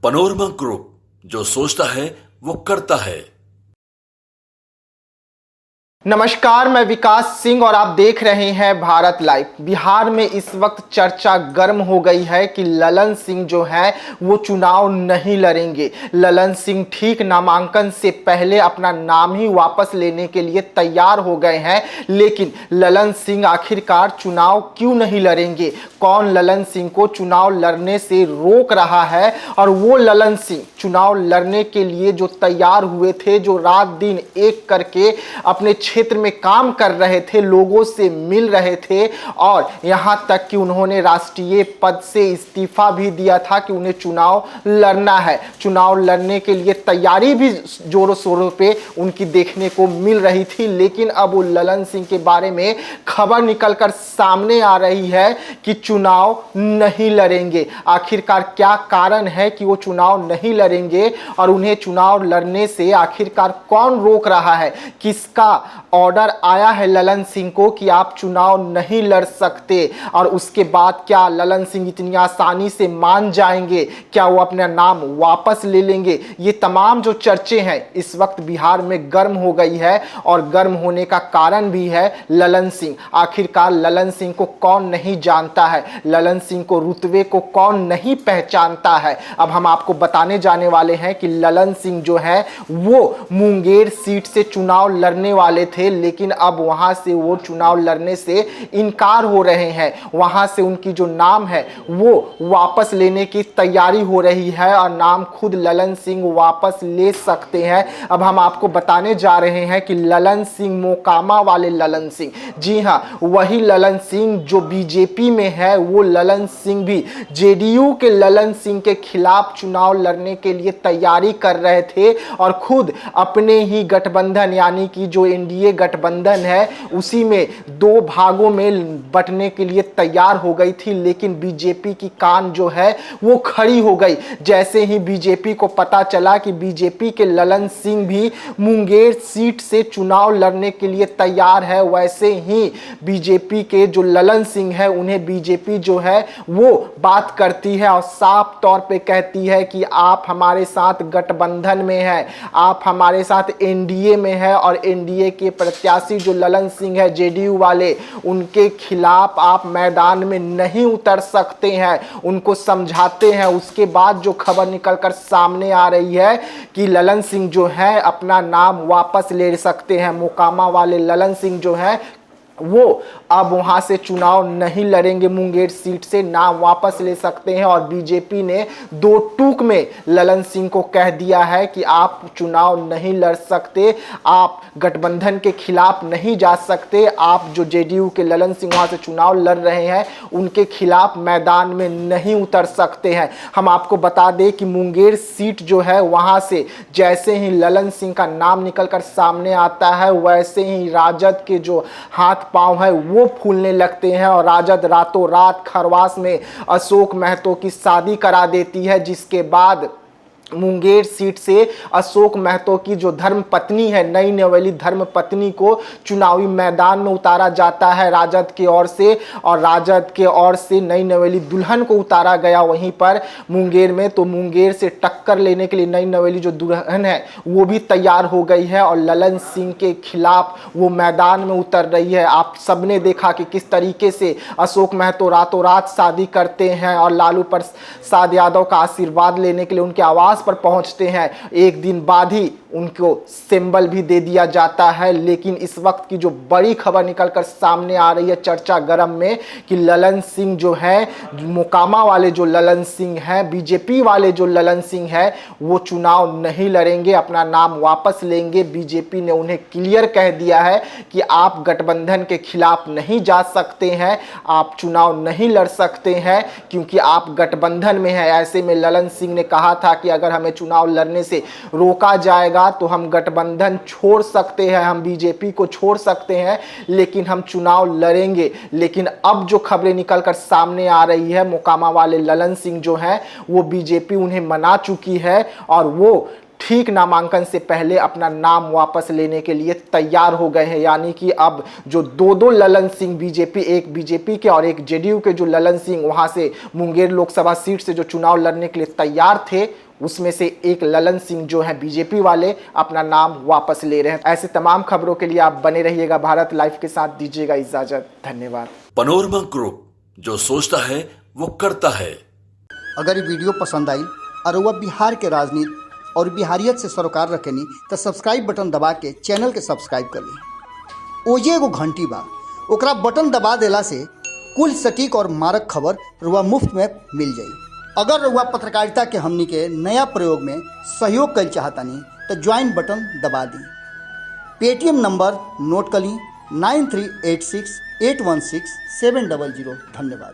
Panorama group, जो सोचता है वो करता है। नमस्कार, मैं विकास सिंह और आप देख रहे हैं भारत लाइव। बिहार में इस वक्त चर्चा गर्म हो गई है कि ललन सिंह जो है वो चुनाव नहीं लड़ेंगे। ललन सिंह ठीक नामांकन से पहले अपना नाम ही वापस लेने के लिए तैयार हो गए हैं, लेकिन ललन सिंह आखिरकार चुनाव क्यों नहीं लड़ेंगे? कौन ललन सिंह को चुनाव लड़ने से रोक रहा है? और वो ललन सिंह चुनाव लड़ने के लिए जो तैयार हुए थे, जो रात दिन एक करके अपने क्षेत्र में काम कर रहे थे, लोगों से मिल रहे थे और यहां तक कि उन्होंने राष्ट्रीय पद से इस्तीफा भी दिया था कि उन्हें चुनाव लड़ना है। चुनाव लड़ने के लिए तैयारी भी जोरों शोरों पे उनकी देखने को मिल रही थी, लेकिन अब वो ललन सिंह के बारे में खबर निकलकर सामने आ रही है कि चुनाव नहीं लड़ेंगे। आखिरकार क्या कारण है कि वो चुनाव नहीं लड़ेंगे और उन्हें चुनाव लड़ने से आखिरकार कौन रोक रहा है? किसका ऑर्डर आया है ललन सिंह को कि आप चुनाव नहीं लड़ सकते? और उसके बाद क्या ललन सिंह इतनी आसानी से मान जाएंगे? क्या वो अपना नाम वापस ले लेंगे? ये तमाम जो चर्चे हैं इस वक्त बिहार में गर्म हो गई है और गर्म होने का कारण भी है ललन सिंह। आखिरकार ललन सिंह को कौन नहीं जानता है? ललन सिंह को रुतबे को कौन नहीं पहचानता है? अब हम आपको बताने जाने वाले हैं कि ललन सिंह जो है वो मुंगेर सीट से चुनाव लड़ने वाले थे, लेकिन अब वहां से वो चुनाव लड़ने से इनकार हो रहे हैं। वहां से उनकी जो नाम है वो वापस लेने की तैयारी हो रही है और नाम खुद ललन सिंह वापस ले सकते हैं। अब हम आपको बताने जा रहे हैं कि ललन सिंह मोकामा वाले ललन सिंह, जी हां, वही ललन सिंह जो बीजेपी में है, वो ललन सिंह भी जेडीयू के ललन सिंह के खिलाफ चुनाव लड़ने के लिए तैयारी कर रहे थे और खुद अपने ही गठबंधन यानी कि जो एनडीए गठबंधन है उसी में दो भागों में बंटने के लिए तैयार हो गई थी। लेकिन बीजेपी की कान जो है वो खड़ी हो गई। जैसे ही बीजेपी को पता चला कि बीजेपी के ललन सिंह भी मुंगेर सीट से चुनाव लड़ने के लिए तैयार है, वैसे ही बीजेपी के जो ललन सिंह है उन्हें बीजेपी जो है वो बात करती है और साफ तौर पे कहती है कि आप हमारे साथ गठबंधन में हैं, आप हमारे साथ एनडीए में है और एनडीए के प्रत्याशी जो ललन सिंह है जेडीयू वाले, उनके खिलाफ आप मैदान में नहीं उतर सकते हैं। उनको समझाते हैं। उसके बाद जो खबर निकलकर सामने आ रही है कि ललन सिंह जो है अपना नाम वापस ले सकते हैं। मोकामा वाले ललन सिंह जो है वो अब वहां से चुनाव नहीं लड़ेंगे, मुंगेर सीट से नाम वापस ले सकते हैं और बीजेपी ने दो टूक में ललन सिंह को कह दिया है कि आप चुनाव नहीं लड़ सकते, आप गठबंधन के खिलाफ नहीं जा सकते, आप जो जेडीयू के ललन सिंह वहां से चुनाव लड़ रहे हैं उनके खिलाफ मैदान में नहीं उतर सकते हैं। हम आपको बता दें कि मुंगेर सीट जो है वहां से जैसे ही ललन सिंह का नाम निकलकर सामने आता है वैसे ही राजद के जो हाथ पांव है वो फूलने लगते हैं और राजद रातों रात खरवास में अशोक महतो की शादी करा देती है, जिसके बाद मुंगेर सीट से अशोक महतो की जो धर्म पत्नी है, नई नवेली धर्म पत्नी को चुनावी मैदान में उतारा जाता है राजद की ओर से और राजद के ओर से नई नवेली दुल्हन को उतारा गया वहीं पर मुंगेर में। तो मुंगेर से टक्कर लेने के लिए नई नवेली जो दुल्हन है वो भी तैयार हो गई है और ललन सिंह के खिलाफ वो मैदान में उतर रही है। आप सबने देखा कि किस तरीके से अशोक महतो रातों रात शादी करते हैं और लालू प्रसाद यादव का आशीर्वाद लेने के लिए उनके आवास पर पहुंचते हैं। एक दिन बाद ही उनको सिंबल भी दे दिया जाता है। लेकिन इस वक्त की जो बड़ी खबर निकलकर सामने आ रही है चर्चा गरम में कि ललन सिंह जो है, मोकामा वाले जो ललन सिंह हैं, बीजेपी वाले जो ललन सिंह है, वो चुनाव नहीं लड़ेंगे, अपना नाम वापस लेंगे। बीजेपी ने उन्हें क्लियर कह दिया है कि आप गठबंधन के खिलाफ नहीं जा सकते हैं, आप चुनाव नहीं लड़ सकते हैं क्योंकि आप गठबंधन में हैं। ऐसे में ललन सिंह ने कहा था कि अगर हमें चुनाव लड़ने से रोका जाएगा तो हम गठबंधन छोड़ सकते हैं, हम बीजेपी को छोड़ सकते हैं, लेकिन हम चुनाव लड़ेंगे। लेकिन अब जो खबरें निकलकर सामने आ रही है, मोकामा वाले ललन सिंह जो हैं वो बीजेपी उन्हें मना चुकी है और वो ठीक नामांकन से पहले अपना नाम वापस लेने के लिए तैयार हो गए हैं। यानी कि अब जो दो ललन सिंह बीजेपी, एक बीजेपी के और एक जेडीयू के जो ललन सिंह वहां से मुंगेर लोकसभा सीट से जो चुनाव लड़ने के लिए तैयार थे, उसमें से एक ललन सिंह जो है बीजेपी वाले अपना नाम वापस ले रहे हैं। ऐसे तमाम खबरों के लिए आप बने रहिएगा भारत लाइव के साथ। दीजिएगा इजाजत, धन्यवाद। पनोरमा ग्रुप, जो सोचता है वो करता है। अगर ये वीडियो पसंद आई और वह बिहार के राजनीति और बिहारियत से सरोकार रखेनी तो सब्सक्राइब बटन दबा के चैनल के सब्सक्राइब कर ली। ओजे एगो घंटी बा, ओकरा बटन दबा देला से कुल सटीक और मारक खबर रुआ मुफ्त में मिल जाई। अगर रुआ पत्रकारिता के हमनी के नया प्रयोग में सहयोग कर चाहतानी तो ज्वाइन बटन दबा दी। पेटीएम नंबर नोट कर ली 9386816700। धन्यवाद।